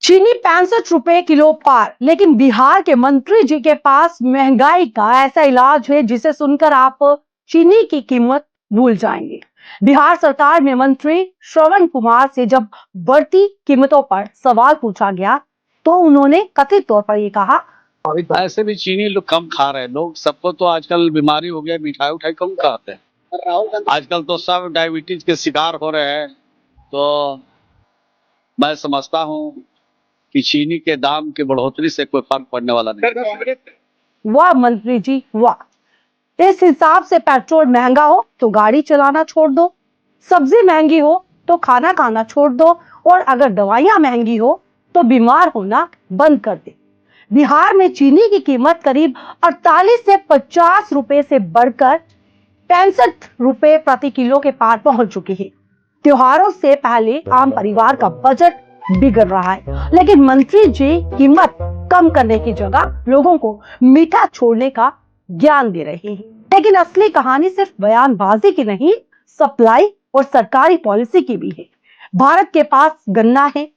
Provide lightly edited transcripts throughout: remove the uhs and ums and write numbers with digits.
चीनी 65 रुपए किलो पार, लेकिन बिहार के मंत्री जी के पास महंगाई का ऐसा इलाज है जिसे सुनकर आप चीनी की कीमत भूल जाएंगे। बिहार सरकार में मंत्री श्रवण कुमार से जब बढ़ती कीमतों पर सवाल पूछा गया तो उन्होंने कथित तौर पर ये कहा, ऐसे भी चीनी लोग कम खा रहे हैं। लोग सबको तो आजकल बीमारी हो गया, मिठाई उठाई कम खाते हैं। आजकल तो सब डायबिटीज के शिकार हो रहे हैं। तो मैं समझता हूँ कि चीनी के दाम की बढ़ोतरी से कोई फर्क पड़ने वाला नहीं। वाह मंत्री जी वाह। इस हिसाब से पेट्रोल महंगा हो तो गाड़ी चलाना छोड़ दो, सब्जी महंगी हो तो खाना खाना छोड़ दो, और अगर दवाइयां महंगी हो तो बीमार होना बंद कर दे। बिहार में चीनी की कीमत करीब 48 से 50 रुपए से बढ़कर 65 रुपए प्रति किलो के पार पहुंच चुकी है। त्योहारों से पहले आम परिवार का बजट बिगड़ रहा है, लेकिन मंत्री जी कीमत कम करने की जगह लोगों को मीठा छोड़ने का ज्ञान दे रहे हैं। लेकिन असली कहानी सिर्फ बयानबाजी की नहीं, सप्लाई और सरकारी पॉलिसी की भी है। भारत के पास गन्ना है,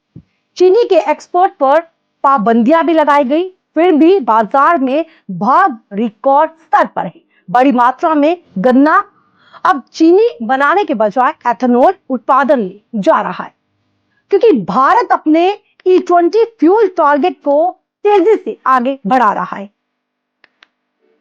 चीनी के एक्सपोर्ट पर पाबंदियां भी लगाई गई, फिर भी बाजार में भाव रिकॉर्ड स्तर पर है। बड़ी मात्रा में गन्ना अब चीनी बनाने के बजाय एथेनॉल उत्पादन में जा रहा है, क्योंकि भारत अपने E20 फ्यूल टारगेट को तेजी से आगे बढ़ा रहा है।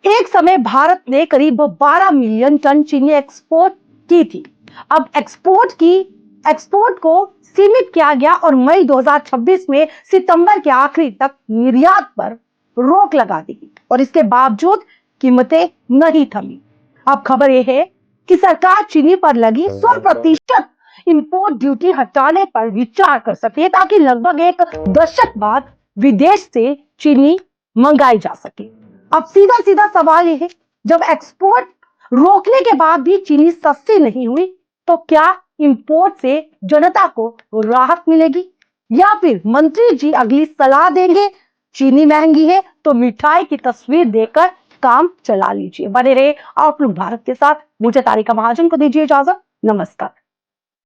एक समय भारत ने करीब 12 मिलियन टन चीनी एक्सपोर्ट की थी। अब एक्सपोर्ट को सीमित किया गया और मई 2026 में सितंबर के आखिरी तक निर्यात पर रोक लगा दी गई, और इसके बावजूद कीमतें नहीं थमी। अब खबर यह है कि सरकार चीनी पर लगी 100% इंपोर्ट ड्यूटी हटाने पर विचार कर सकती है, ताकि लगभग एक दशक बाद विदेश से चीनी मंगाई जा सके। अब सीधा सीधा सवाल यह है, जब एक्सपोर्ट रोकने के बाद भी चीनी सस्ती नहीं हुई तो क्या इंपोर्ट से जनता को राहत मिलेगी, या फिर मंत्री जी अगली सलाह देंगे चीनी महंगी है तो मिठाई की तस्वीर देकर काम चला लीजिए। बने रहे आउटलुक भारत के साथ। मुझे तारिका महाजन को दीजिए इजाजत। नमस्कार।